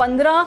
15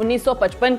1955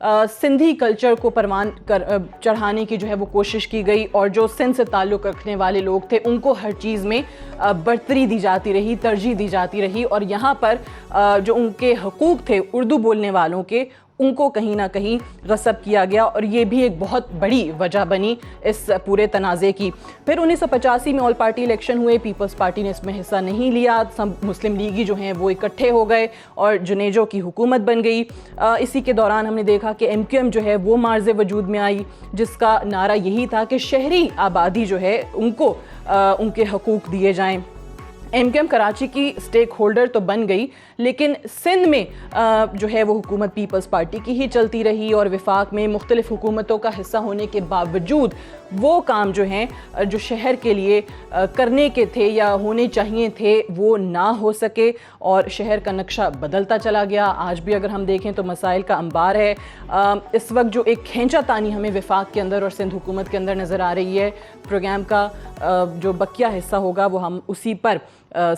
Sindhi culture کو پروان چڑھانے کی جو ہے وہ کوشش کی گئی, اور جو سندھ سے تعلق رکھنے والے لوگ تھے ان کو ہر چیز میں برتری دی جاتی رہی, ترجیح دی جاتی رہی, اور یہاں پر جو ان کے حقوق تھے اردو بولنے والوں کے, ان کو کہیں نہ کہیں غصب کیا گیا, اور یہ بھی ایک بہت بڑی وجہ بنی اس پورے تنازع کی. پھر 1985 میں آل پارٹی الیکشن ہوئے, پیپلز پارٹی نے اس میں حصہ نہیں لیا, سب مسلم لیگی جو ہیں وہ اکٹھے ہو گئے اور جنیجو کی حکومت بن گئی. اسی کے دوران ہم نے دیکھا کہ ایم کیو ایم جو ہے وہ مارز وجود میں آئی, جس کا نعرہ یہی تھا کہ شہری آبادی جو ہے ان کو ان کے حقوق دیے جائیں. ایم کیو ایم کراچی کی سٹیک ہولڈر تو بن گئی, لیکن سندھ میں جو ہے وہ حکومت پیپلز پارٹی کی ہی چلتی رہی, اور وفاق میں مختلف حکومتوں کا حصہ ہونے کے باوجود وہ کام جو ہیں جو شہر کے لیے کرنے کے تھے یا ہونے چاہیے تھے وہ نہ ہو سکے, اور شہر کا نقشہ بدلتا چلا گیا. آج بھی اگر ہم دیکھیں تو مسائل کا انبار ہے. اس وقت جو ایک کھینچا تانی ہمیں وفاق کے اندر اور سندھ حکومت کے اندر نظر آ رہی ہے, پروگرام کا جو بقیہ حصہ ہوگا وہ ہم اسی پر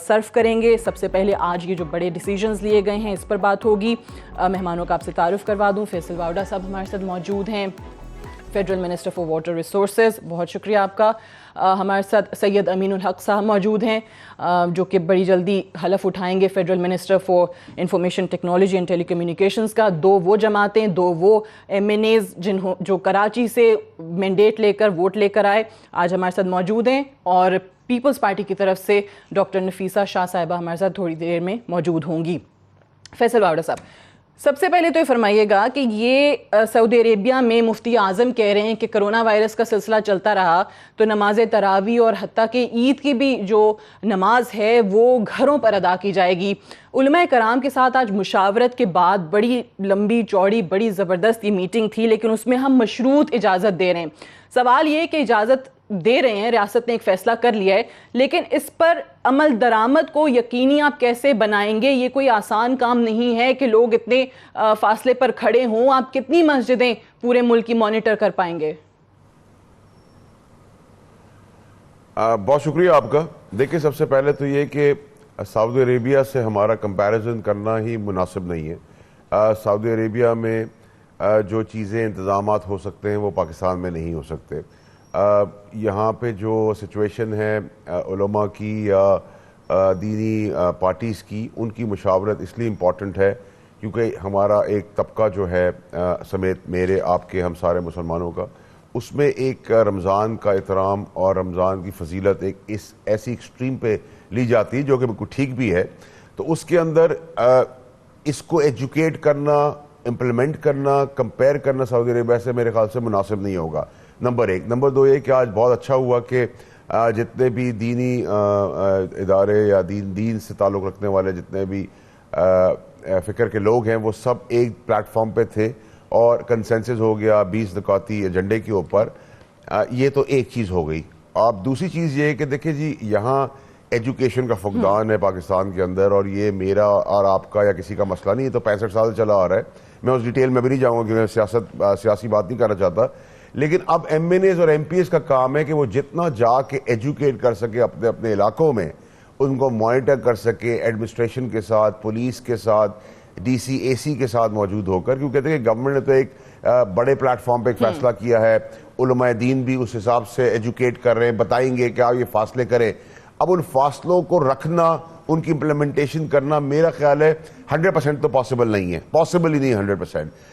صرف کریں گے. سب سے پہلے آج یہ جو بڑے ڈیسیجنز لیے گئے ہیں اس پر بات ہوگی. مہمانوں کا آپ سے تعارف کروا دوں. فیصل واوڈا صاحب ہمارے ساتھ موجود ہیں, federal minister for water resources, بہت شکریہ آپ کا. ہمارے ساتھ سید امین الحق صاحب موجود ہیں, جو کہ بڑی جلدی حلف اٹھائیں گے federal minister for information technology and telecommunications کا. دو وہ جماعتیں, دو وہ ایم این ایز جو کراچی سے مینڈیٹ لے کر ووٹ لے کر آئے, آج ہمارے ساتھ موجود ہیں. اور پیپلز پارٹی کی طرف سے ڈاکٹر نفیسہ شاہ صاحبہ ہمارے ساتھ تھوڑی دیر میں موجود ہوں گی. فیصل واوڈا صاحب, سب سے پہلے تو یہ فرمائیے گا کہ یہ سعودی عربیہ میں مفتی اعظم کہہ رہے ہیں کہ کرونا وائرس کا سلسلہ چلتا رہا تو نماز تراویح اور حتیٰ کہ عید کی بھی جو نماز ہے وہ گھروں پر ادا کی جائے گی. علماء کرام کے ساتھ آج مشاورت کے بعد بڑی لمبی چوڑی بڑی زبردست یہ میٹنگ تھی, لیکن اس میں ہم مشروط اجازت دے رہے ہیں. سوال یہ کہ اجازت دے رہے ہیں, ریاست نے ایک فیصلہ کر لیا ہے, لیکن اس پر عمل درآمد کو یقینی آپ کیسے بنائیں گے؟ یہ کوئی آسان کام نہیں ہے کہ لوگ اتنے فاصلے پر کھڑے ہوں. آپ کتنی مسجدیں پورے ملک کی مانیٹر کر پائیں گے؟ بہت شکریہ آپ کا. دیکھیں, سب سے پہلے تو یہ کہ سعودی عربیہ سے ہمارا کمپیریزن کرنا ہی مناسب نہیں ہے. سعودی عربیہ میں جو چیزیں انتظامات ہو سکتے ہیں وہ پاکستان میں نہیں ہو سکتے. یہاں پہ جو سچویشن ہے علماء کی یا دینی پارٹیز کی, ان کی مشاورت اس لیے امپورٹنٹ ہے کیونکہ ہمارا ایک طبقہ جو ہے سمیت میرے آپ کے ہم سارے مسلمانوں کا, اس میں ایک رمضان کا احترام اور رمضان کی فضیلت ایک ایسی ایکسٹریم پہ لی جاتی ہے جو کہ بالکل ٹھیک بھی ہے. تو اس کے اندر اس کو ایجوکیٹ کرنا, امپلیمنٹ کرنا, کمپیئر کرنا سعودی عربیہ سے میرے خیال سے مناسب نہیں ہوگا. نمبر ایک. نمبر دو یہ کہ آج بہت اچھا ہوا کہ جتنے بھی دینی ادارے یا دین سے تعلق رکھنے والے جتنے بھی فکر کے لوگ ہیں وہ سب ایک پلیٹ فارم پہ تھے اور کنسنسس ہو گیا 20 نکاتی ایجنڈے کے اوپر. یہ تو ایک چیز ہو گئی. آپ دوسری چیز یہ ہے کہ دیکھیں جی, یہاں ایجوکیشن کا فقدان ہے پاکستان کے اندر, اور یہ میرا اور آپ کا یا کسی کا مسئلہ نہیں ہے, تو 65 سال چلا آ رہا ہے. میں اس ڈیٹیل میں بھی نہیں جاؤں گا کہ میں سیاسی بات نہیں کرنا چاہتا, لیکن اب ایم این ایز اور ایم پی ایز کا کام ہے کہ وہ جتنا جا کے ایجوکیٹ کر سکے اپنے اپنے علاقوں میں, ان کو مانیٹر کر سکے ایڈمنسٹریشن کے ساتھ, پولیس کے ساتھ, ڈی سی اے سی کے ساتھ موجود ہو کر. کیونکہ کہتے ہیں کہ گورنمنٹ نے تو ایک بڑے پلیٹ فارم پہ ایک فیصلہ کیا ہے, علماء دین بھی اس حساب سے ایجوکیٹ کر رہے ہیں, بتائیں گے کہ آپ یہ فاصلے کریں. اب ان فاصلوں کو رکھنا, ان کی امپلیمنٹیشن کرنا میرا خیال ہے 100% تو پاسبل نہیں ہے, پاسبل ہی نہیں 100%.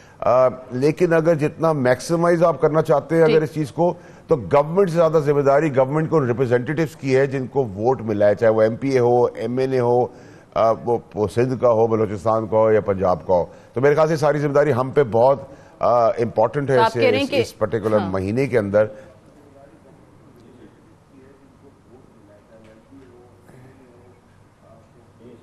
لیکن اگر جتنا میکسیمائز آپ کرنا چاہتے ہیں اگر اس چیز کو, تو گورنمنٹ سے زیادہ ذمہ داری گورنمنٹ کو ریپرزینٹیٹیوز کی ہے جن کو ووٹ ملا ہے, چاہے وہ ایم پی اے ہو, ایم این اے ہو, وہ سندھ کا ہو, بلوچستان کا ہو یا پنجاب کا ہو. تو میرے خیال سے ساری ذمہ داری ہم پہ بہت امپورٹنٹ ہے اس پرٹیکولر مہینے کے اندر.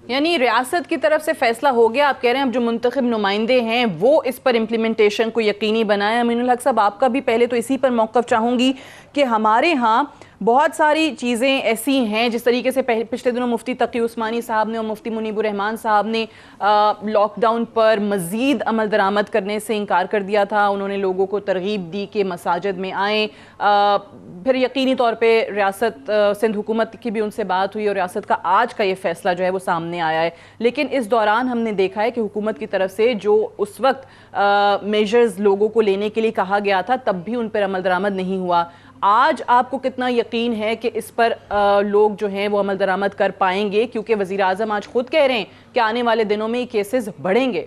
یعنی ریاست کی طرف سے فیصلہ ہو گیا, آپ کہہ رہے ہیں اب جو منتخب نمائندے ہیں وہ اس پر امپلیمنٹیشن کو یقینی بنائیں. امین الحق صاحب, آپ کا بھی پہلے تو اسی پر موقف چاہوں گی کہ ہمارے ہاں بہت ساری چیزیں ایسی ہیں جس طریقے سے پچھلے دنوں مفتی تقی عثمانی صاحب نے اور مفتی منیب الرحمان صاحب نے لاک ڈاؤن پر مزید عمل درآمد کرنے سے انکار کر دیا تھا. انہوں نے لوگوں کو ترغیب دی کہ مساجد میں آئیں. پھر یقینی طور پہ ریاست سندھ حکومت کی بھی ان سے بات ہوئی اور ریاست کا آج کا یہ فیصلہ جو ہے وہ سامنے آیا ہے. لیکن اس دوران ہم نے دیکھا ہے کہ حکومت کی طرف سے جو اس وقت میجرز لوگوں کو لینے کے لیے کہا گیا تھا تب بھی ان پر عمل درآمد نہیں ہوا. آج آپ کو کتنا یقین ہے کہ اس پر لوگ جو ہیں وہ عمل درآمد کر پائیں گے, کیونکہ وزیر اعظم آج خود کہہ رہے ہیں کہ آنے والے دنوں میں یہ کیسز بڑھیں گے؟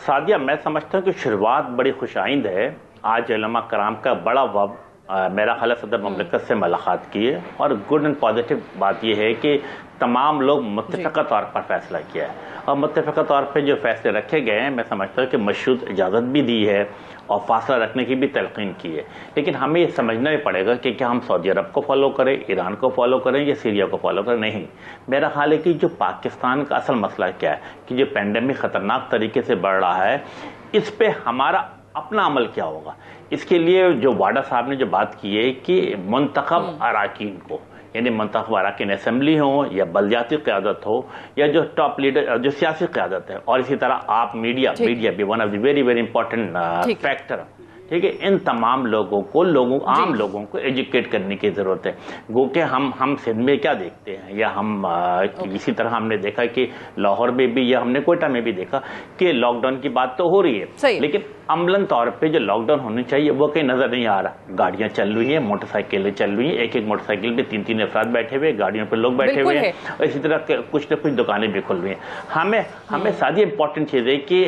سعدیہ, میں سمجھتا ہوں کہ شروعات بڑی خوش آئند ہے. آج علماء کرام کا بڑا میرا خیال صدر مملکت سے ملاقات کی ہے, اور گڈ اینڈ پازیٹیو بات یہ ہے کہ تمام لوگ متفقہ طور پر فیصلہ کیا ہے, اور متفقہ طور پہ جو فیصلے رکھے گئے ہیں میں سمجھتا ہوں کہ مشروط اجازت بھی دی ہے اور فاصلہ رکھنے کی بھی تلقین کی ہے. لیکن ہمیں یہ سمجھنا بھی پڑے گا کہ کیا ہم سعودی عرب کو فالو کریں, ایران کو فالو کریں یا سیریا کو فالو کریں. نہیں, میرا خیال ہے کہ جو پاکستان کا اصل مسئلہ کیا ہے کہ جو پینڈیمک خطرناک طریقے سے بڑھ رہا ہے, اس پہ ہمارا اپنا عمل کیا ہوگا. اس کے لیے جو واڈا صاحب نے جو بات کی ہے کہ منتخب اراکین کو, یعنی منتخب اراکین اسمبلی ہوں یا بلدیاتی قیادت ہو یا جو ٹاپ لیڈر جو سیاسی قیادت ہے, اور اسی طرح آپ میڈیا بھی one of the very very important factor, ٹھیک ہے, ان تمام لوگوں کو عام لوگوں کو ایجوکیٹ کرنے کی ضرورت ہے. گو کہ ہم سندھ میں کیا دیکھتے ہیں, یا ہم اسی طرح ہم نے دیکھا کہ لاہور میں بھی یا ہم نے کوئٹہ میں بھی دیکھا کہ لاک ڈاؤن کی بات تو ہو رہی ہے, لیکن عملاً طور پہ جو لاک ڈاؤن ہونی چاہیے وہ کہیں نظر نہیں آ رہا. گاڑیاں چل رہی ہیں, موٹر سائیکلیں چل رہی ہیں, ایک موٹر سائیکل پہ 3 افراد بیٹھے ہوئے, گاڑیوں پہ لوگ بیٹھے ہوئے ہیں, اور اسی طرح کچھ نہ کچھ دکانیں بھی کھل رہی ہیں. ہمیں ساری امپورٹنٹ چیز ہے کہ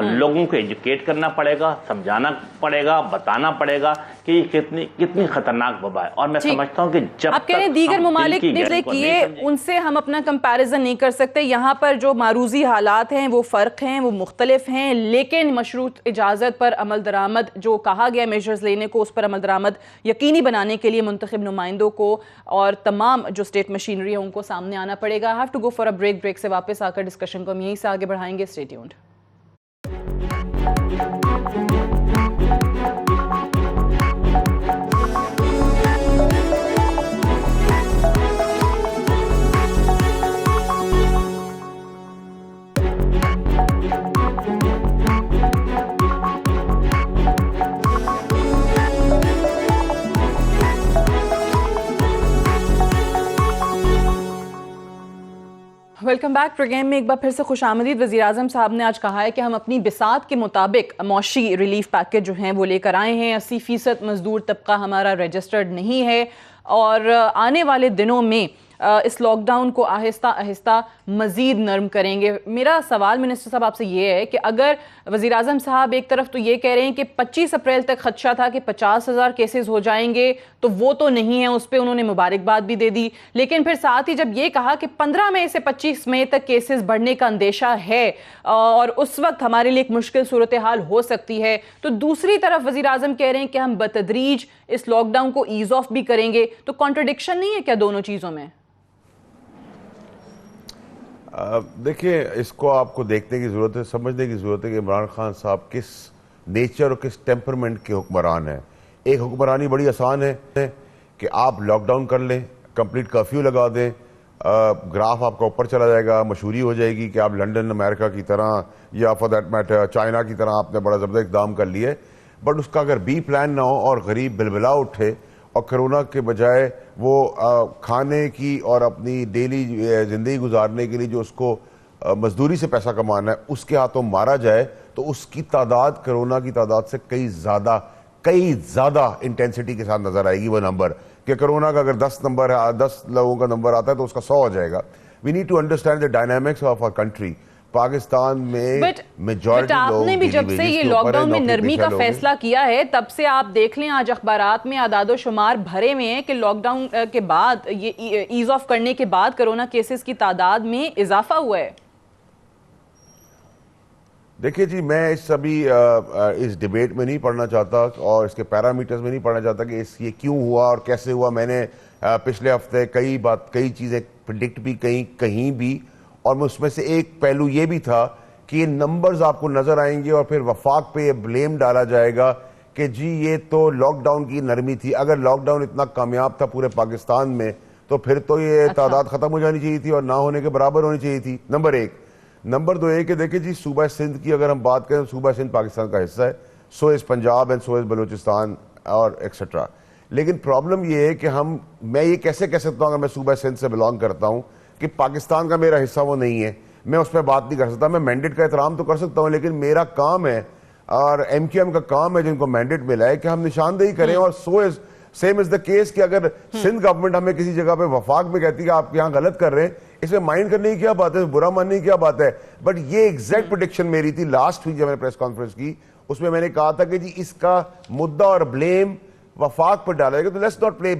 لوگوں کو ایجوکیٹ کرنا پڑے گا, سمجھانا پڑے گا, بتانا پڑے گا کہ یہ کتنی خطرناک وبا ہے. اور میں سمجھتا ہوں کہ جب آپ کہہ رہے ہیں دیگر ممالک نے کیے ان سے ہم اپنا کمپیریزن نہیں کر سکتے. یہاں پر جو معروضی حالات ہیں وہ فرق ہیں, وہ مختلف ہیں, لیکن مشروط اجازت پر عمل درآمد جو کہا گیا میجرز لینے کو, اس پر عمل درآمد یقینی بنانے کے لیے منتخب نمائندوں کو اور تمام جو اسٹیٹ مشینری ہے ان کو سامنے آنا پڑے گا. Have to go for a break سے واپس آ کر ڈسکشن کو ہم یہیں سے آگے بڑھائیں گے. Stay tuned. Welcome back. Programme میں ایک بار پھر سے خوش آمدید. وزیر اعظم صاحب نے آج کہا ہے کہ ہم اپنی بساط کے مطابق معاشی ریلیف پیکج جو ہیں وہ لے کر آئے ہیں. 80% مزدور طبقہ ہمارا رجسٹرڈ نہیں ہے, اور آنے والے دنوں میں اس لاک ڈاؤن کو آہستہ آہستہ مزید نرم کریں گے. میرا سوال منسٹر صاحب آپ سے یہ ہے کہ اگر وزیر اعظم صاحب ایک طرف تو یہ کہہ رہے ہیں کہ 25 اپریل تک خدشہ تھا کہ 50,000 کیسز ہو جائیں گے, تو وہ تو نہیں ہے, اس پہ انہوں نے مبارکباد بھی دے دی, لیکن پھر ساتھ ہی جب یہ کہا کہ 15 مئی سے 25 مئی تک کیسز بڑھنے کا اندیشہ ہے اور اس وقت ہمارے لیے ایک مشکل صورتحال ہو سکتی ہے, تو دوسری طرف وزیر اعظم کہہ رہے ہیں کہ ہم بتدریج اس لاک ڈاؤن کو ایز آف بھی کریں گے. تو کانٹرڈکشن نہیں ہے کیا دونوں چیزوں میں؟ دیکھیں, اس کو آپ کو دیکھنے کی ضرورت ہے, سمجھنے کی ضرورت ہے کہ عمران خان صاحب کس نیچر اور کس ٹیمپرمنٹ کے حکمران ہیں. ایک حکمرانی بڑی آسان ہے کہ آپ لاک ڈاؤن کر لیں, کمپلیٹ کرفیو لگا دیں, گراف آپ کا اوپر چلا جائے گا, مشہوری ہو جائے گی کہ آپ لنڈن امریکہ کی طرح یا فار دیٹ میٹر چائنا کی طرح آپ نے بڑا زبردست اقدام کر لیے. بٹ اس کا اگر بی پلان نہ ہو اور غریب بلبلا اٹھے اور کرونا کے بجائے وہ کھانے کی اور اپنی ڈیلی زندگی گزارنے کے لیے جو اس کو مزدوری سے پیسہ کمانا ہے اس کے ہاتھوں مارا جائے, تو اس کی تعداد کرونا کی تعداد سے کئی زیادہ انٹینسٹی کے ساتھ نظر آئے گی. وہ نمبر کہ کرونا کا اگر 10 لوگوں کا نمبر آتا ہے تو اس کا 100 ہو جائے گا. We need to understand the dynamics of our country. Pakistan میں میجورٹی لوگ, آپ نے بھی جب سے یہ لاک ڈاؤن میں نرمی کا فیصلہ کیا ہے تب سے آپ دیکھ لیں آج اخبارات میں اعداد و شمار بھرے میں ہیں کہ لاک ڈاؤن کے بعد, یہ ایز آف کرنے کے بعد کرونا کیسز کی تعداد میں اضافہ ہوا ہے. دیکھیں جی, میں اس ڈیبیٹ میں نہیں پڑھنا چاہتا اور اس کے پیرامیٹرز میں نہیں پڑھنا چاہتا کہ یہ کیوں ہوا اور کیسے ہوا. میں نے پچھلے ہفتے کئی چیزیں پریڈکٹ بھی کہیں بھی, اور اس میں سے ایک پہلو یہ بھی تھا کہ یہ نمبرز آپ کو نظر آئیں گے اور پھر وفاق پہ یہ بلیم ڈالا جائے گا کہ جی یہ تو لاک ڈاؤن کی نرمی تھی. اگر لاک ڈاؤن اتنا کامیاب تھا پورے پاکستان میں تو پھر تو یہ تعداد ختم ہو جانی چاہیے تھی اور نہ ہونے کے برابر ہونی چاہیے تھی. نمبر 1. نمبر 2 یہ کہ دیکھیں جی صوبہ سندھ کی اگر ہم بات کریں، صوبہ سندھ پاکستان کا حصہ ہے، سو از پنجاب اینڈ سو از بلوچستان اور ایکسٹرا. لیکن پرابلم یہ ہے کہ میں یہ کیسے کہہ سکتا ہوں اگر میں صوبہ سندھ سے بلانگ کرتا ہوں کہ پاکستان کا میرا حصہ وہ نہیں ہے. میں اس پہ بات نہیں کر سکتا. میں مینڈیٹ کا احترام تو کر سکتا ہوں، لیکن میرا کام ہے اور ایم کیو ایم کا کام ہے جن کو مینڈیٹ ملا ہے کہ ہم نشاندہی کریں. اور سیم از دا کیس کہ اگر سندھ گورنمنٹ ہمیں کسی جگہ پہ وفاق میں کہتی ہے کہ آپ یہاں غلط کر رہے ہیں، اس میں مائنڈ کرنے کی کیا بات ہے، برا ماننے کی کیا بات ہے. بٹ یہ ایگزیکٹ پریڈکشن میری تھی لاسٹ ویک جب میں نے پریس کانفرنس کی، اس میں نے کہا تھا کہ جی اس کا مدعا اور بلیم وفاق پر ڈالا گیا، تو let's not play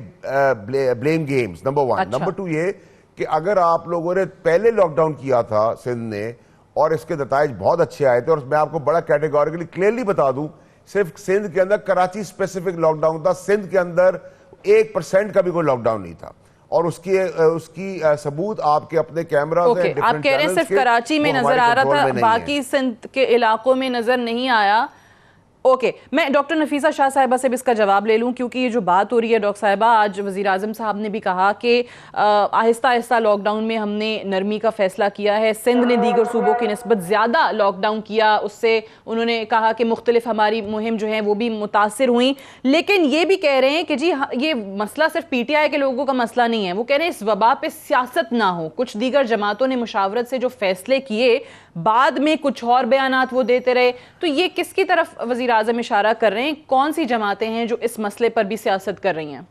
blame games. Number 1. Number 2 یہ کہ اگر آپ لوگوں نے پہلے لاک ڈاؤن کیا تھا سندھ نے اور اس کے نتائج بہت اچھے آئے تھے، اور میں آپ کو بڑا کیٹیگوریکلی کلیئرلی بتا دوں، صرف سندھ کے اندر کراچی اسپیسیفک لاک ڈاؤن تھا. سندھ کے اندر 1% کا بھی کوئی لاک ڈاؤن نہیں تھا، اور اس کی ثبوت آپ کے اپنے کیمراز ہیں. آپ کہہ رہے ہیں صرف کراچی میں نظر آ رہا تھا، باقی سندھ کے علاقوں میں نظر نہیں آیا. اوکے، میں ڈاکٹر نفیسہ شاہ صاحبہ سے بھی اس کا جواب لے لوں، کیونکہ یہ جو بات ہو رہی ہے ڈاکٹر صاحبہ، آج وزیر اعظم صاحب نے بھی کہا کہ آہستہ آہستہ لاک ڈاؤن میں ہم نے نرمی کا فیصلہ کیا ہے. سندھ نے دیگر صوبوں کی نسبت زیادہ لاک ڈاؤن کیا، اس سے انہوں نے کہا کہ مختلف ہماری مہم جو ہیں وہ بھی متاثر ہوئیں. لیکن یہ بھی کہہ رہے ہیں کہ جی یہ مسئلہ صرف پی ٹی آئی کے لوگوں کا مسئلہ نہیں ہے. وہ کہہ رہے ہیں اس وبا پہ سیاست نہ ہو. کچھ دیگر جماعتوں نے مشاورت سے جو فیصلے کیے، بعد میں کچھ اور بیانات وہ دیتے رہے. تو یہ کس کی طرف وزیر اعظم اشارہ کر رہے ہیں؟ کون سی جماعتیں ہیں جو اس مسئلے پر بھی سیاست کر رہی ہیں؟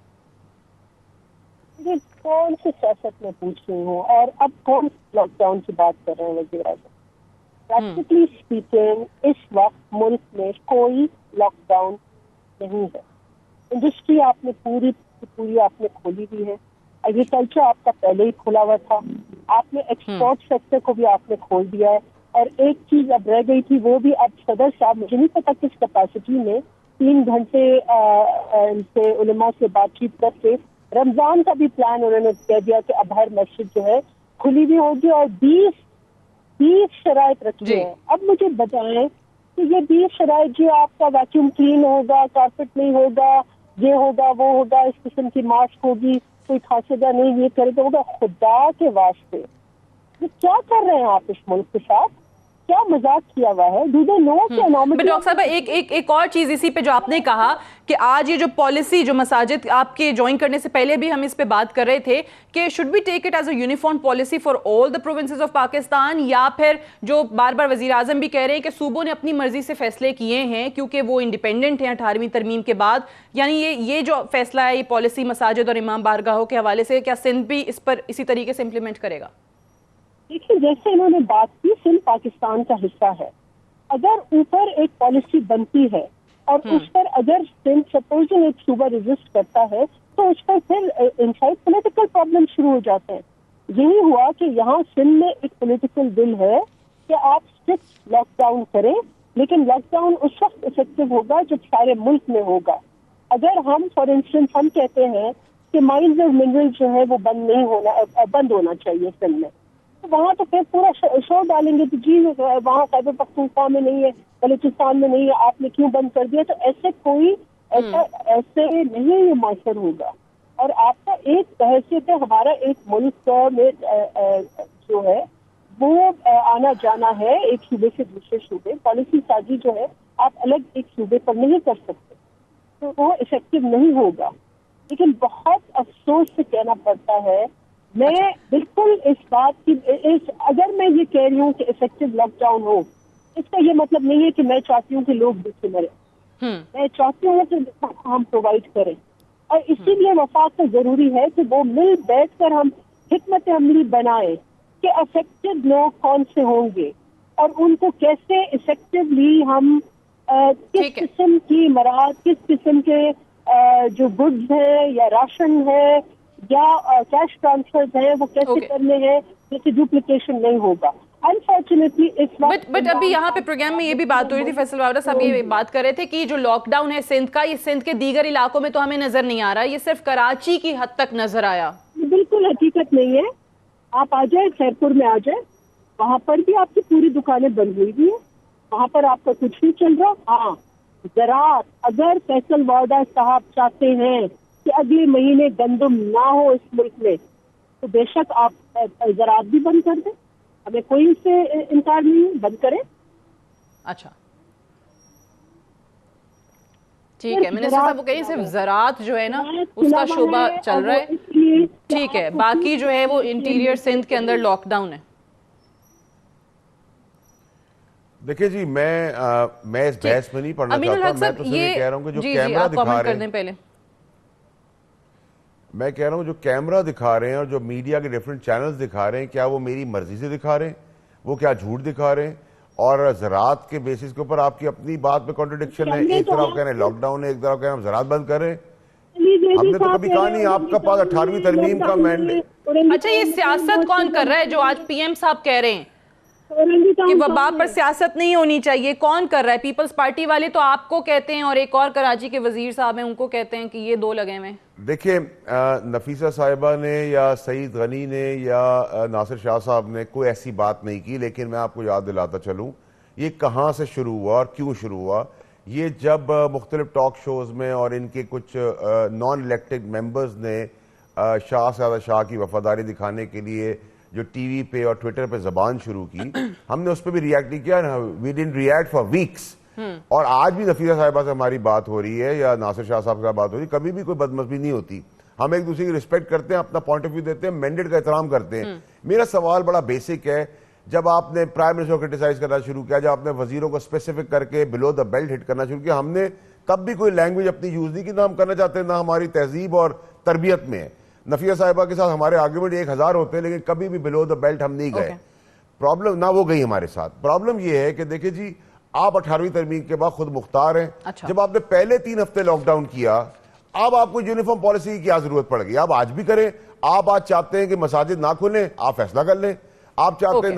کون سی سیاست میں پوچھ رہی ہوں، اور اب کون لاک ڈاؤن کی بات کر رہے ہیں وزیر اعظم؟ پریکٹیکلی اسپیکنگ اس وقت ملک میں کوئی لاک ڈاؤن نہیں ہے. انڈسٹری آپ نے پوری آپ نے کھولی ہوئی ہے. ایگریکلچر آپ کا پہلے ہی کھلا ہوا تھا. آپ نے ایکسپورٹ سیکٹر کو بھی آپ نے کھول دیا ہے. اور ایک چیز اب رہ گئی تھی، وہ بھی اب صدر صاحب، مجھے نہیں پتا کس کیپیسٹی میں 3 گھنٹے ان سے علماء سے بات چیت کر کے رمضان کا بھی پلان انہوں نے کہہ دیا کہ اب ہر مسجد جو ہے کھلی بھی ہوگی، اور 20 شرائط رکھی ہیں. اب مجھے بتائیں کہ یہ 20 شرائط جو آپ کا ویکیوم کلین ہوگا، کارپیٹ نہیں ہوگا، یہ ہوگا وہ ہوگا، اس قسم کی ماسک ہوگی، کوئی کھانسے گا نہیں، یہ کرے گا ہوگا، خدا کے واسطے یہ کیا کر رہے ہیں آپ اس ملک کے ساتھ؟ کیا مذاق کیا ہوا ہے؟ ڈاکٹر صاحبہ ایک اور چیز اسی پہ جو آپ نے کہا کہ آج یہ جو پالیسی جو مساجد آپ کے جوائن کرنے سے پہلے بھی ہم اس پہ بات کر رہے تھے کہ should we take it as a uniform policy for all the provinces of Pakistan، یا پھر جو بار بار وزیر اعظم بھی کہہ رہے ہیں کہ صوبوں نے اپنی مرضی سے فیصلے کیے ہیں کیونکہ وہ انڈیپینڈنٹ ہیں 18ویں ترمیم کے بعد، یعنی یہ جو فیصلہ ہے، یہ پالیسی مساجد اور امام بارگاہوں کے حوالے سے، کیا سندھ بھی اس پر اسی طریقے سے امپلیمنٹ کرے گا؟ دیکھیے، جیسے انہوں نے بات کی، سندھ پاکستان کا حصہ ہے. اگر اوپر ایک پالیسی بنتی ہے اور اس پر اگر سندھ سپوزنگ ایک صوبہ رجسٹ کرتا ہے تو اس پر پھر انسائڈ پولیٹیکل پرابلم شروع ہو جاتے ہیں. یہی ہوا کہ یہاں سندھ میں ایک پولیٹیکل بل ہے کہ آپ اسٹرکٹ لاک ڈاؤن کریں، لیکن لاک ڈاؤن اس وقت افیکٹو ہوگا جب سارے ملک میں ہوگا. اگر ہم فار انسٹنس ہم کہتے ہیں کہ مائنز اور منرل جو ہے وہ بند ہونا چاہیے سندھ میں، وہاں تو پھر پورا شور ڈالیں گے کہ جی وہاں خیبر پختونخوا میں نہیں ہے، بلوچستان میں نہیں ہے، آپ نے کیوں بند کر دیا؟ تو ایسے نہیں یہ معاشر ہوگا. اور آپ کا ایک حیثیت ہے، ہمارا ایک ملک میں جو ہے وہ آنا جانا ہے ایک صوبے سے دوسرے صوبے. پالیسی سازی جو ہے آپ الگ ایک صوبے پر نہیں کر سکتے، تو وہ افیکٹو نہیں ہوگا. لیکن بہت افسوس سے کہنا پڑتا ہے، میں بالکل اس بات کی اگر میں یہ کہہ رہی ہوں کہ افیکٹو لاک ڈاؤن ہو، اس کا یہ مطلب نہیں ہے کہ میں چاہتی ہوں کہ لوگ بھوکے مرے. میں چاہتی ہوں کہ ہم پرووائڈ کریں، اور اسی لیے وفاق کا ضروری ہے کہ وہ مل بیٹھ کر ہم حکمت عملی بنائیں کہ افیکٹڈ لوگ کون سے ہوں گے اور ان کو کیسے افیکٹولی ہم کس قسم کی مراد، کس قسم کے جو گڈز ہیں یا راشن ہے یا کیش ٹرانسفرز ہیں وہ کیسے کرنے ہیں جس سے ڈپلیکیشن نہیں ہوگا. انفارچونیٹلی اس وقت بٹ ابھی یہاں پہ پروگرام میں یہ بھی بات ہو رہی تھی، فیصل بابرہ صاحب یہ بات کر رہے تھے کہ جو لاک ڈاؤن ہے سندھ کا، یہ سندھ کے دیگر علاقوں میں تو ہمیں نظر نہیں آ رہا، یہ صرف کراچی کی حد تک نظر آیا. بالکل حقیقت نہیں ہے. آپ آ جائیں خیرپور میں، آ جائیں، وہاں پر بھی آپ کی پوری دکانیں بند ہوئی ہوئی ہیں، وہاں پر آپ کا کچھ نہیں چل رہا. ہاں، زراعت، اگر فیصل وارڈا صاحب چاہتے ہیں کہ اگلے مہینے گندم نہ ہو اس ملک میں تو بے شک آپ زراعت بھی بند کر دیں، ہمیں کوئی اس سے انکار نہیں ہے، بند کریں. اچھا ٹھیک ہے، منسٹر صاحب وہ کہیں صرف زراعت جو ہے نا اس کا شعبہ چل رہا ہے، ٹھیک ہے، باقی جو ہے وہ انٹیریئر سندھ کے اندر لاک ڈاؤن ہے. دیکھیں جی میں اس بحث میں نہیں پڑھنا امین چاہتا، الحق میں صاحب تو صرف یہ کہہ رہا ہوں کہ جو کیمرہ دکھا رہے ہیں، میں کہہ رہا ہوں جو کیمرہ دکھا رہے ہیں اور جو میڈیا کے ڈیفرنٹ چینلز دکھا رہے ہیں، کیا وہ میری مرضی سے دکھا رہے ہیں؟ وہ کیا جھوٹ دکھا رہے ہیں؟ اور زراعت کے بیسس کے اوپر آپ کی اپنی بات میں کنٹرڈکشن ہے. ایک طرف کہہ رہے ہیں لاک ڈاؤن ہے، ایک طرف کہہ رہے ہیں ہم زراعت بند کر رہے ہیں. ہم نے تو کبھی کہا نہیں آپ کا پاس 18ویں ترمیم کا مینڈیٹ. اچھا یہ سیاست کون کر رہا ہے جو آج پی ایم صاحب کہہ رہے ہیں کہ وبا پر سیاست نہیں ہونی چاہیے؟ کون کر رہا ہے؟ پیپلز پارٹی والے تو آپ کو کہتے ہیں اور ایک اور کراچی کے وزیر صاحب ہیں ان کو کہتے ہیں کہ یہ دو لگے ہوئے. دیکھیں نفیسہ صاحبہ نے یا سعید غنی نے یا ناصر شاہ صاحب نے کوئی ایسی بات نہیں کی، لیکن میں آپ کو یاد دلاتا چلوں یہ کہاں سے شروع ہوا اور کیوں شروع ہوا. یہ جب مختلف ٹاک شوز میں اور ان کے کچھ نان الیکٹڈ ممبرز نے شاہ سعادت شاہ کی وفاداری دکھانے کے لیے جو ٹی وی پہ اور ٹویٹر پہ زبان شروع کی، ہم نے اس پہ بھی ریاکٹ نہیں کیا. وی ڈنٹ ریاکٹ فار ویکس. اور آج بھی نفیسہ صاحبہ سے ہماری بات ہو رہی ہے یا ناصر شاہ صاحب سے بات ہو رہی ہے، کبھی بھی کوئی بدمزگی نہیں ہوتی. ہم ایک دوسرے کی رسپیکٹ کرتے ہیں، اپنا پوائنٹ آف ویو دیتے ہیں، مینڈیٹ کا احترام کرتے ہیں. میرا سوال بڑا بیسک ہے. جب آپ نے پرائم منسٹر کو کرٹیسائز کرنا شروع کیا، جب آپ نے وزیروں کو اسپیسیفک کر کے بلو دا بیلٹ ہٹ کرنا شروع کیا، ہم نے تب بھی کوئی لینگویج اپنی یوز نہیں کی، نہ ہم کرنا چاہتے ہیں، نہ ہماری تہذیب اور تربیت میں ہے. نفیسہ صاحبہ کے ساتھ ہمارے آرگومنٹ 1000 ہوتے ہیں لیکن کبھی بھی بلو دا بیلٹ ہم نہیں گئے. پرابلم نہ وہ گئی ہمارے ساتھ. پرابلم یہ ہے کہ دیکھیں جی آپ 18ویں ترمیم کے بعد خود مختار ہیں. جب آپ نے پہلے 3 ہفتے لاک ڈاؤن کیا، اب آپ کو یونیفارم پالیسی کی کیا ضرورت پڑ گئی؟ آپ آج بھی کریں. آپ آج چاہتے ہیں کہ مساجد نہ کھلیں، آپ فیصلہ کر لیں. آپ چاہتے ہیں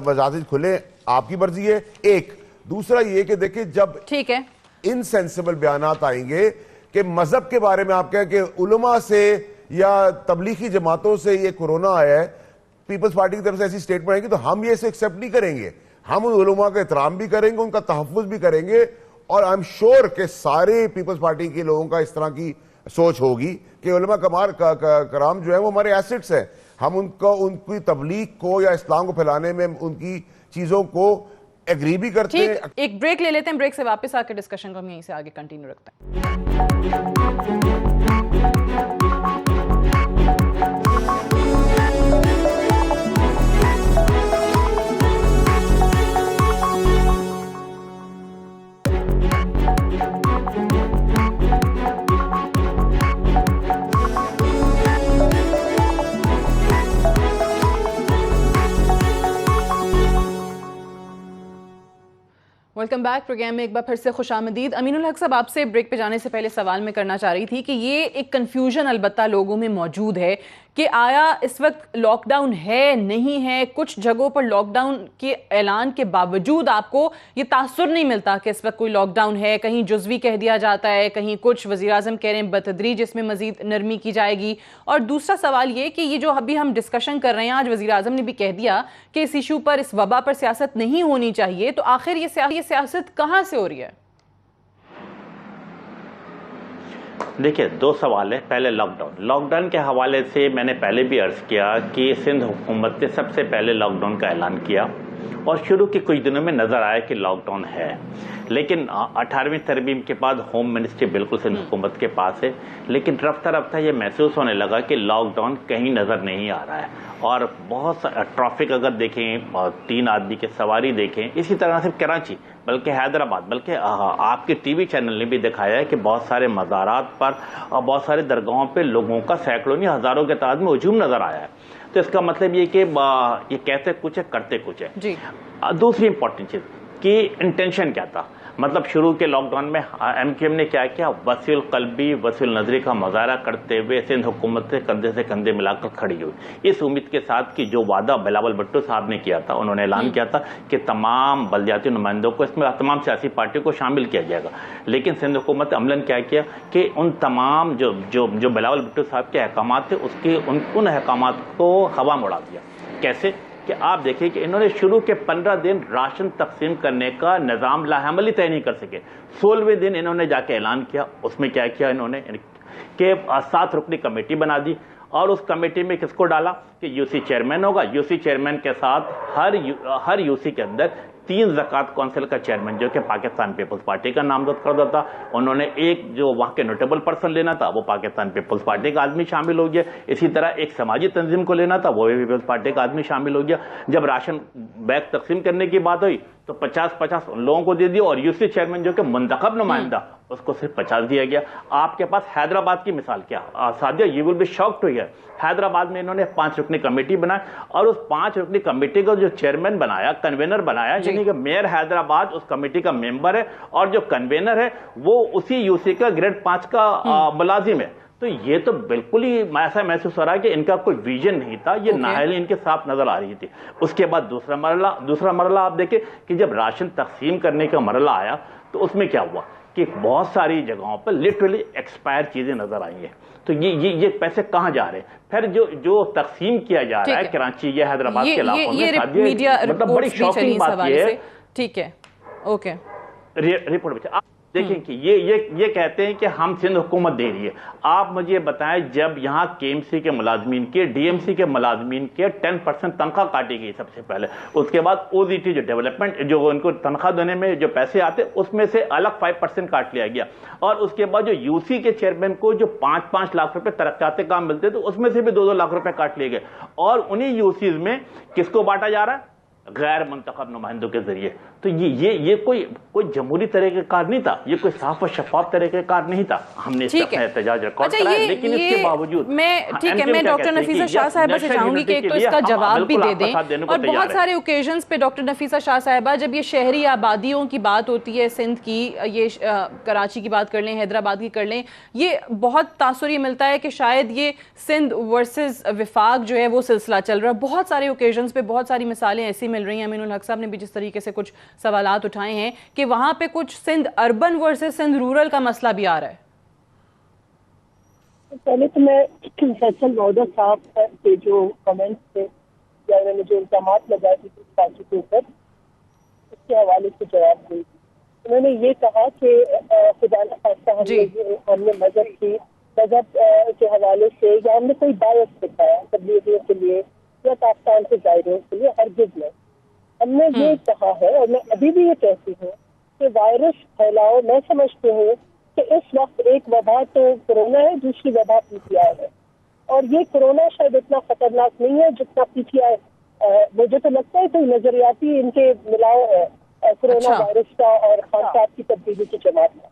مساجد کھلیں، آپ کی مرضی ہے. ایک دوسرا یہ کہ دیکھیں جب ٹھیک ہے انسینسیبل بیانات آئیں گے کہ مذہب کے بارے میں آپ کہیں کہ علماء سے یا تبلیغی جماعتوں سے یہ کورونا آیا ہے، پیپلز پارٹی کی طرف سے ایسی سٹیٹمنٹ آئے گی تو ہم یہ اسے ایکسیپٹ نہیں کریں گے. ہم ان علماء کا احترام بھی کریں گے، ان کا تحفظ بھی کریں گے. اور آئی ایم شیور کہ سارے پیپلز پارٹی کے لوگوں کا اس طرح کی سوچ ہوگی کہ علماء کرام جو ہیں وہ ہمارے ایسٹس ہیں. ہم ان کی تبلیغ کو یا اسلام کو پھیلانے میں ان کی چیزوں کو ایگری بھی کرتے ہیں. ایک بریک لے لیتے ہیں، بریک سے واپس آ کے ڈسکشن کو ہم یہیں سے آگے کنٹینیو رکھتے ہیں. Welcome back. پروگرام میں ایک بار پھر سے خوش آمدید. امین الحق صاحب آپ سے بریک پہ جانے سے پہلے سوال میں کرنا چاہ رہی تھی کہ یہ ایک کنفیوژن البتہ لوگوں میں موجود ہے کہ آیا اس وقت لاک ڈاؤن ہے نہیں ہے. کچھ جگہوں پر لاک ڈاؤن کے اعلان کے باوجود آپ کو یہ تاثر نہیں ملتا کہ اس وقت کوئی لاک ڈاؤن ہے. کہیں جزوی کہہ دیا جاتا ہے، کہیں کچھ وزیر اعظم کہہ رہے ہیں بتدریج اس میں مزید نرمی کی جائے گی. اور دوسرا سوال یہ کہ یہ جو ابھی ہم ڈسکشن کر رہے ہیں، آج وزیر اعظم نے بھی کہہ دیا کہ اس ایشو پر، اس وبا پر سیاست نہیں ہونی چاہیے. تو آخر یہ سیاست کہاں سے ہو رہی ہے؟ دیکھیں 2 سوال ہے. پہلے لاک ڈاؤن کے حوالے سے میں نے پہلے بھی عرض کیا کہ سندھ حکومت نے سب سے پہلے لاک ڈاؤن کا اعلان کیا اور شروع کے کچھ دنوں میں نظر آیا کہ لاک ڈاؤن ہے. لیکن 18ویں ترمیم کے بعد ہوم منسٹری بالکل سندھ حکومت کے پاس ہے، لیکن رفتہ رفتہ یہ محسوس ہونے لگا کہ لاک ڈاؤن کہیں نظر نہیں آ رہا ہے. اور بہت ٹریفک اگر دیکھیں، 3 آدمی کی سواری دیکھیں، اسی طرح صرف کراچی بلکہ حیدرآباد، بلکہ آپ کے ٹی وی چینل نے بھی دکھایا ہے کہ بہت سارے مزارات پر اور بہت سارے درگاہوں پہ لوگوں کا سینکڑوں نہیں ہزاروں کے تعداد میں ہجوم نظر آیا ہے. تو اس کا مطلب یہ کہ یہ کہتے کچھ ہے کرتے کچھ ہے. جی دوسری امپورٹنٹ چیز کہ انٹینشن کیا تھا. مطلب شروع کے لاک ڈاؤن میں ایم کیو ایم نے کیا کیا، وسیع القلبی وسیع النظری کا مظاہرہ کرتے ہوئے سندھ حکومت سے کندھے ملا کر کھڑی ہوئی، اس امید کے ساتھ کہ جو وعدہ بلاول بھٹو صاحب نے کیا تھا، انہوں نے اعلان کیا تھا کہ تمام بلدیاتی نمائندوں کو، اس میں تمام سیاسی پارٹیوں کو شامل کیا جائے گا. لیکن سندھ حکومت نے عملاً کیا کیا کہ ان تمام جو بلاول بھٹو صاحب کے احکامات تھے، ان احکامات کو ہوا میں اڑا دیا. کیسے کہ آپ دیکھیں کہ انہوں نے شروع کے 15 دن راشن تقسیم کرنے کا نظام لاعملی طے نہیں کر سکے. 16ویں دن انہوں نے جا کے اعلان کیا. اس میں کیا کیا انہوں نے کہ 7 رکنی کمیٹی بنا دی, اور اس کمیٹی میں کس کو ڈالا کہ یو سی چیئرمین ہوگا. یو سی چیئرمین کے ساتھ ہر یو سی کے اندر 3 زکوٰۃ کونسل کا چیئرمین جو کہ پاکستان پیپلز پارٹی کا نامزد کر دیتا. انہوں نے ایک جو وہاں کے نوٹیبل پرسن لینا تھا وہ پاکستان پیپلز پارٹی کا آدمی شامل ہو گیا. اسی طرح ایک سماجی تنظیم کو لینا تھا, وہ بھی پیپلز پارٹی کا آدمی شامل ہو گیا. جب راشن بیگ تقسیم کرنے کی بات ہوئی تو 50-50 لوگوں کو دے دیا, اور یو سی چیئرمین جو کہ منتخب نمائندہ اس کو صرف 50 دیا گیا. آپ کے پاس حیدرآباد کی مثال کیا Sadia, you will be shocked to hear. Hyderabad میں انہوں نے 5 رکنی کمیٹی بنائی, اور اس 5 رکنی کمیٹی کو جو چیئرمین بنایا, کنوینر بنایا, یعنی کہ میئر حیدرآباد اس کمیٹی کا ممبر ہے, اور جو کنوینر ہے وہ اسی یو سی کا گریڈ 5 کا ملازم ہے. تو یہ تو بالکل ہی ایسا محسوس ہو رہا ہے کہ ان کا کوئی ویژن نہیں تھا, یہ نااہلی ان کے صاف نظر آ رہی تھی. اس کے بعد دوسرا مرحلہ آپ دیکھیں کہ جب راشن تقسیم کرنے کا مرحلہ آیا تو اس میں کیا ہوا کہ بہت ساری جگہوں پر لٹرلی ایکسپائر چیزیں نظر آئی ہیں. تو یہ پیسے کہاں جا رہے ہیں؟ پھر جو تقسیم کیا جا رہا ہے کراچی یا حیدرآباد کے علاقوں میں, مطلب بڑی شاکنگ بات یہ ہے. ٹھیک ہے, اوکے, رپورٹ آپ دیکھیں کہ یہ کہتے ہیں کہ ہم سندھ حکومت دے رہی ہے. آپ مجھے بتائیں, جب یہاں کے ایم سی کے ملازمین کے, ڈی ایم سی کے ملازمین کے 10% تنخواہ کاٹی گئی سب سے پہلے, اس کے بعد او زی ٹی جو ڈیولپمنٹ جو ان کو تنخواہ دینے میں جو پیسے آتے اس میں سے الگ 5% کاٹ لیا گیا, اور اس کے بعد جو یو سی کے چیئرمین کو جو 5-5 لاکھ روپے ترقیاتی کام ملتے تو اس میں سے بھی 2-2 لاکھ روپے کاٹ لیے گئے. اور انہی یو سیز میں کس کو بانٹا جا رہا ہے؟ غیر منتخب نمائندوں کے ذریعے. تو یہ کوئی جمہوری طریقہ کار نہیں تھا, یہ کوئی صاف و شفاف طریقہ کار نہیں تھا. ہم نے اس کا احتجاج ریکارڈ کرا ہے, لیکن اس کے باوجود میں ڈاکٹر نفیسہ شاہ صاحبہ سے چاہوں گی کہ ایک تو اس کا جواب بھی دے دیں. اور بہت سارے اوکیزنز پہ ڈاکٹر نفیسہ شاہ صاحبہ, جب یہ شہری آبادیوں کی بات ہوتی ہے سندھ کی, یہ کراچی کی بات کر لیں, حیدرآباد کی کر لیں, یہ بہت تاثر یہ ملتا ہے کہ شاید یہ سندھ ورسز وفاق جو ہے وہ سلسلہ چل رہا ہے. بہت سارے اوکیزنز پہ بہت ساری مثالیں ایسی مل رہی ہیں. امین الحق صاحب نے بھی جس طریقے سے کچھ سوالات اٹھائے ہیں کہ وہاں پہ کچھ Sindh urban versus Sindh rural کا مسئلہ بھی آ رہا ہے. پہلے تو میں فیصل مودہ صاحب کے جو کمنٹس تھے یا انہوں نے جو الزامات لگائے تھے اس پارٹی کے اوپر, اس کے حوالے سے جواب دیں. انہوں نے یہ کہا کہ خدا نہ خواستہ ہم نے مذہب کے حوالے سے یا ہم نے کوئی باعث دکھایا تبلیغیوں کے لیے یا پاکستان کے ظاہروں کے لیے, ہرگز نہیں. ہم نے یہ کہا ہے, اور میں ابھی بھی یہ کہتی ہوں کہ وائرس پھیلاؤ, میں سمجھتی ہوں کہ اس وقت ایک وبا تو کورونا ہے, دوسری وبا پی ٹی آئی ہے, اور یہ کورونا شاید اتنا خطرناک نہیں ہے جتنا پی ٹی آئی. مجھے تو لگتا ہے کوئی نظریاتی ان کے ملاؤ ہے کورونا وائرس کا اور خان صاحب کی تبدیلی کی جماعت کا.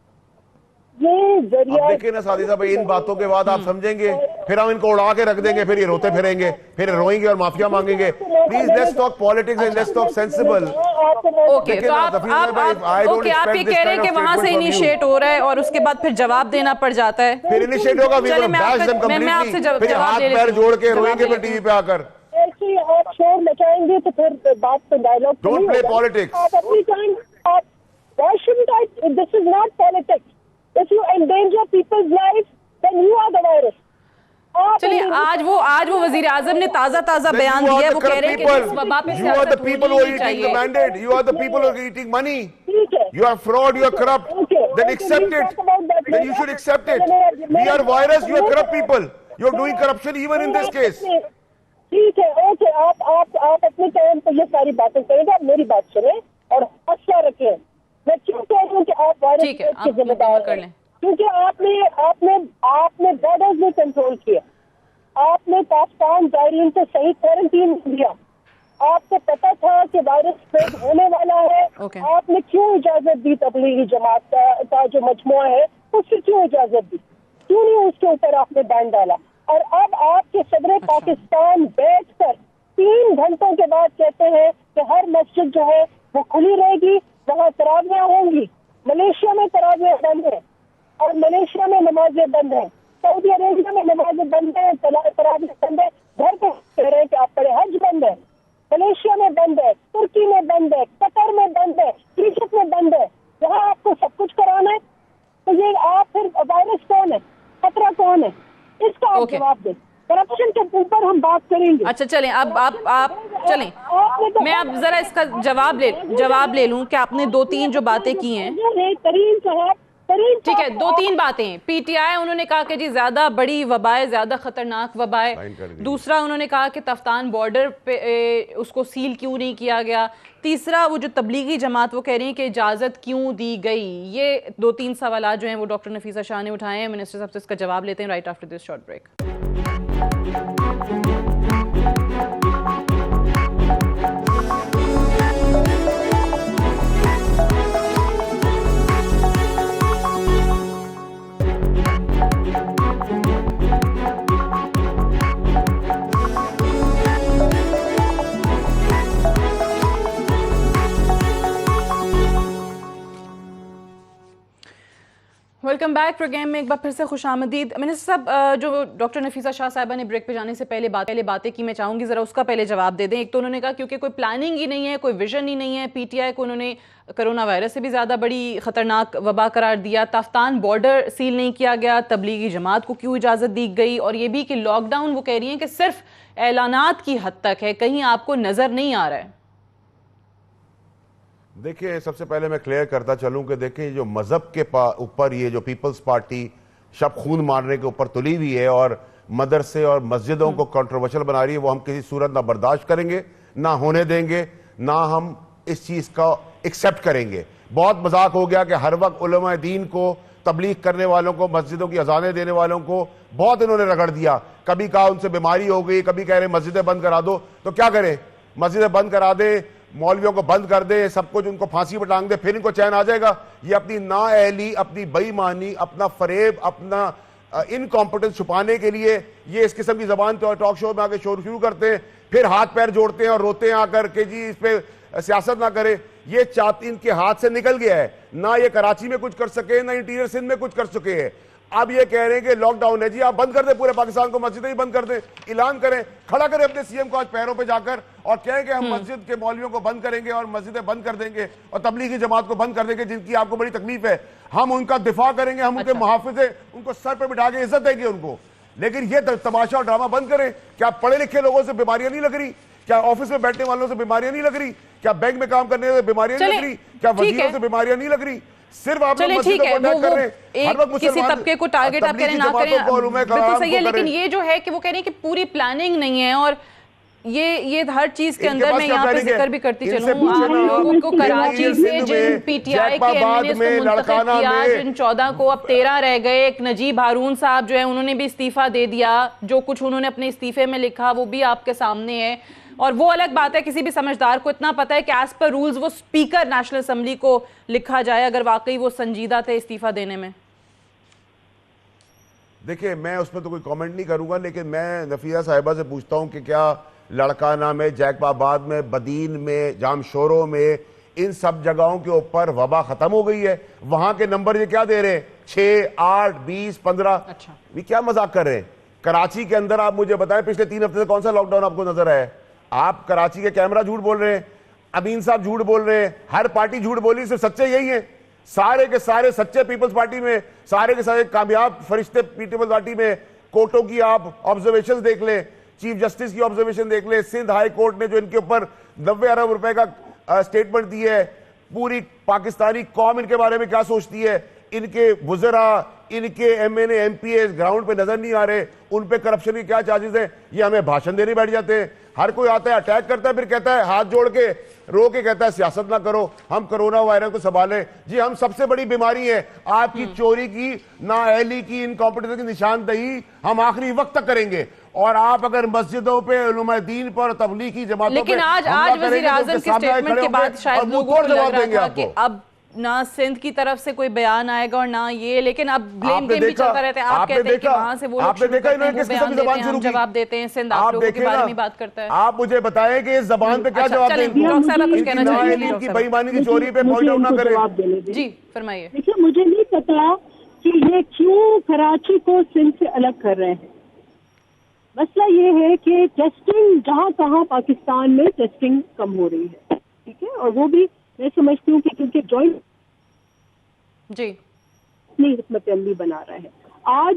یہ ذریعہ دیکھیں نا سعدی صاحب, ان باتوں کے بعد آپ سمجھیں گے, پھر ہم ان کو اڑا کے رکھ دیں گے, پھر یہ روتے پھریں گے, پھر روئیں گے اور معافیا مانگیں گے. Please let's talk politics and let's talk sensible. Okay, تو آپ یہ کہہ رہے ہیں کہ وہاں سے انیشیٹ ہو رہا ہے اور اس کے بعد پھر جواب دینا پڑ جاتا ہے. پھر انیشیٹ ہوگا, میں آپ سے پھر ہاتھ پیر جوڑ کے روئیں گے پھر ٹی وی پہ آ کر. ایسے آپ شور مچائیں گے تو پھر بات پہ ڈائلاگ. Don't play politics. آپ اپنی time, why shouldn't I? This is not politics. If you endanger people's lives, then you are the virus. چلیے, آج وہ وزیر اعظم نے تازہ بیان دیا ہے, وہ کہہ رہے ہیں کہ اس وبا پہ You are the people who are eating the mandate. You are the people who are eating money. You are fraud, you are corrupt. Then accept it. Then you should accept it. We are virus, you are corrupt people. You are doing corruption even in this case. ٹھیک ہے, okay, آپ اپنے time پہ یہ ساری باتیں کریں گے, آپ میری بات سنیں اور حوصلہ رکھیں. میں کیوں کہہ رہی ہوں کہ آپ وائرس کے ذمہ دار ہیں, کیونکہ آپ نے بارڈرز میں کنٹرول کیا, آپ نے پاکستان زائرین کو صحیح کوارنٹین دیا, آپ کو پتا تھا کہ وائرس اسپریڈ ہونے والا ہے, آپ نے کیوں اجازت دی تبلیغی جماعت کا جو مجموعہ ہے اس سے کیوں اجازت دی, کیوں نہیں اس کے اوپر آپ نے بین ڈالا؟ اور اب آپ کے صدر پاکستان بیٹھ کر 3 گھنٹوں کے بعد کہتے ہیں کہ ہر مسجد جو ہے وہ کھلی رہے گی, وہاں تراویحیں ہوں گی. ملیشیا میں تراویح بند ہے اور ملیشیا میں نمازیں بند ہیں, سعودی عربیہ میں نمازیں بند ہیں, تراویح بند ہے. گھر پہ کہہ رہے ہیں کہ آپ پڑھے, حج بند ہے, ملیشیا میں بند ہے, ترکی میں بند ہے, قطر میں بند ہے, ایجپٹ میں بند ہے. وہاں آپ کو سب کچھ کرانا ہے, تو یہ آپ پھر وائرس کون ہے, خطرہ کون ہے, اس کا آپ جواب دیں. کرپشن کے اوپر ہم بات کریں گے. اچھا چلیں, اب آپ چلیں میں اب ذرا اس کا جواب لے لوں کہ آپ نے 2-3 جو باتیں کی ہیں، ٹھیک ہے 2-3 باتیں. پی ٹی آئی انہوں نے کہا کہ جی زیادہ بڑی وبا ہے، زیادہ خطرناک وبا ہے. دوسرا انہوں نے کہا کہ تفتان بارڈر پہ اس کو سیل کیوں نہیں کیا گیا. تیسرا وہ جو تبلیغی جماعت وہ کہہ رہی ہیں کہ اجازت کیوں دی گئی. یہ 2-3 سوالات جو ہیں وہ ڈاکٹر نفیسہ شاہ نے اٹھائے ہیں. منسٹر صاحب سے اس کا جواب لیتے ہیں right after this short break. Welcome back programme میں ایک بار پھر سے خوش آمدید. منسٹر صاحب جو ڈاکٹر نفیسہ شاہ صاحبہ نے بریک پہ جانے سے پہلے باتیں کی، میں چاہوں گی ذرا اس کا پہلے جواب دے دیں. ایک تو انہوں نے کہا کیونکہ کوئی پلاننگ ہی نہیں ہے، کوئی ویژن ہی نہیں ہے، پی ٹی آئی کو انہوں نے کرونا وائرس سے بھی زیادہ بڑی خطرناک وبا قرار دیا. تفتان بارڈر سیل نہیں کیا گیا، تبلیغی جماعت کو کیوں اجازت دی گئی، اور یہ بھی کہ لاک ڈاؤن وہ کہہ رہی ہیں کہ صرف اعلانات کی حد تک ہے، کہیں آپ کو نظر نہیں آ رہا ہے. دیکھیں سب سے پہلے میں کلیئر کرتا چلوں کہ دیکھیں جو مذہب کے اوپر یہ جو پیپلز پارٹی شب خون مارنے کے اوپر تلی ہوئی ہے اور مدرسے اور مسجدوں کو کنٹروورشل بنا رہی ہے، وہ ہم کسی صورت نہ برداشت کریں گے، نہ ہونے دیں گے، نہ ہم اس چیز کا ایکسیپٹ کریں گے. بہت مذاق ہو گیا کہ ہر وقت علماء دین کو، تبلیغ کرنے والوں کو، مسجدوں کی اذانیں دینے والوں کو بہت انہوں نے رگڑ دیا. کبھی کہا ان سے بیماری ہو گئی، کبھی کہہ رہے مسجدیں بند کرا دو. تو کیا کریں؟ مسجدیں بند کرا دیں، مولویوں کو بند کر دے، سب کچھ ان کو پھانسی پہ ٹانگ دے، پھر ان کو چین آ جائے گا؟ یہ اپنی نااہلی، اپنی بے ایمانی، اپنا فریب، اپنا انکمپٹنس چھپانے کے لیے یہ اس قسم کی زبان ٹاک شو میں آ کے شروع کرتے ہیں، پھر ہاتھ پیر جوڑتے ہیں اور روتے ہیں آ کر کہ جی اس پہ سیاست نہ کرے. یہ چاہتی ان کے ہاتھ سے نکل گیا ہے. نہ یہ کراچی میں کچھ کر سکے، نہ انٹیریئر سندھ میں کچھ کر سکے ہیں. اب یہ کہہ رہے ہیں کہ لاک ڈاؤن ہے. جی آپ بند کر دیں پورے پاکستان کو، مسجدیں ہی بند کر دیں، اعلان کریں، کھڑا کریں اپنے سی ایم کو آج پیروں پہ جا کر اور کہیں کہ ہم مسجد کے مولویوں کو بند کریں گے اور مسجدیں بند کر دیں گے اور تبلیغی جماعت کو بند کر دیں گے جن کی آپ کو بڑی تکلیف ہے. ہم ان کا دفاع کریں گے، ہم ان کے محافظ ہیں، ان کو سر پہ بٹھا کے عزت دیں گے ان کو. لیکن یہ تماشا اور ڈرامہ بند کریں. کیا پڑھے لکھے لوگوں سے بیماریاں نہیں لگ رہی؟ کیا آفس میں بیٹھنے والوں سے بیماریاں نہیں لگ رہی؟ کیا بینک میں کام کرنے سے بیماریاں نہیں لگ رہی؟ کیا وزیروں سے بیماریاں نہیں لگ رہی؟ صرف آپ لوگ مسجدوں کو اٹیک کر رہے ہیں، ہر وقت کسی طبقے کو ٹارگٹ آپ کریں نہ کریں، بالکل صحیح ہے. لیکن یہ جو ہے کہ وہ کہہ رہے ہیں کہ پوری پلاننگ نہیں ہے، اور یہ ہر چیز کے اندر میں یہاں پہ ذکر بھی کرتی چلوں، آپ لوگوں کو کراچی سے جن پی ٹی آئی کے ایم این ایز کو منتخب کیا، جن 14 کو اب 13 رہ گئے. ایک نجیب ہارون صاحب جو ہے انہوں نے بھی استعفیٰ دے دیا. جو کچھ انہوں نے اپنے استعفے میں لکھا وہ بھی آپ کے سامنے ہے. اور وہ الگ بات ہے کسی بھی سمجھدار کو اتنا پتہ ہے کہ ایز پر رولز وہ اسپیکر نیشنل اسمبلی کو لکھا جائے اگر واقعی وہ سنجیدہ تھے استعفیٰ دینے میں. دیکھیں میں اس میں تو کوئی کامنٹ نہیں کروں گا، لیکن میں نفیسہ صاحبہ سے پوچھتا ہوں کہ کیا لڑکانہ میں، جیکب آباد میں، بدین میں، جام شوروں میں، ان سب جگہوں کے اوپر وبا ختم ہو گئی ہے؟ وہاں کے نمبر یہ کیا دے رہے ہیں؟ 6، 8، 20، 15. یہ کیا مذاق کر رہے ہیں؟ کراچی کے اندر آپ مجھے بتائیں پچھلے 3 ہفتے سے کون سا لاک ڈاؤن آپ کو نظر آیا ہے؟ آپ کراچی کے کیمرہ جھوٹ بول رہے ہیں، امین صاحب جھوٹ بول رہے ہیں، ہر پارٹی جھوٹ بولی، صرف سچے یہی ہیں. سارے کے سارے سچے پیپلز پارٹی میں، سارے کے سارے کامیاب فرشتے پیپلز پارٹی میں. کوٹوں کی آپ آبزرویشن دیکھ لیں، چیف جسٹس کی آبزرویشن دیکھ لیں، سندھ ہائی کورٹ نے جو ان کے اوپر 90 ارب روپے کا سٹیٹمنٹ دی ہے. پوری پاکستانی قوم ان کے بارے میں کیا سوچتی ہے؟ ان کے وزراء، ان کے ایم این اے، ایم پی ایز گراؤنڈ پہ نظر نہیں آ رہے، ان پہ کرپشن کی کیا چارجز ہیں؟ یہ ہمیں بھاشن دینے بیٹھ جاتے ہیں. ہر کوئی آتا ہے اٹیک کرتا ہے، پھر کہتا ہے ہاتھ جوڑ کے رو کے کہتا ہے سیاست نہ کرو، ہم کرونا وائرس کو سنبھالیں. جی ہم سب سے بڑی بیماری ہے آپ کی چوری کی، نااہلی کی، انکمپٹنس کی نشاندہی ہم آخری وقت تک کریں گے. اور آپ اگر مسجدوں پہ، علماء دین پر، تبلیغی جماعتوں پہ لیکن آج وزیر اعظم کی سٹیٹمنٹ کے بعد شاید لوگوں کو لگ رہا تھا کہ اب نہ سندھ کی طرف سے کوئی بیان آئے گا اور نہ یہ، لیکن اب بلیم گیم بھی چلتا رہتا ہے. آپ کہتے ہیں کہ وہاں سے وہ لوگ شروع کرتے ہیں، وہ بیان دیتے ہیں، ہم جواب دیتے ہیں. سندھ آپ لوگوں کے بارے میں بات کرتا ہے. آپ مجھے بتائیں کہ اس زبان پہ کیا جواب دیں گے؟ ڈاکٹر صاحبہ کچھ کہنا چاہیے کی بے ایمانی کی چوری پہ پوائنٹ آؤٹ نہ کریں. جی فرمائیے. دیکھیے مجھے نہیں پتا کہ یہ کیوں کراچی کو سندھ سے الگ کر رہے ہیں. مسئلہ یہ ہے کہ ٹیسٹنگ جہاں کہاں پاکستان میں ٹیسٹنگ کم ہو رہی ہے، ٹھیک ہے، اور وہ بھی میں سمجھتی ہوں کہ کیونکہ جوائنٹ جی اپنی حکمت عملی بنا رہا ہے. آج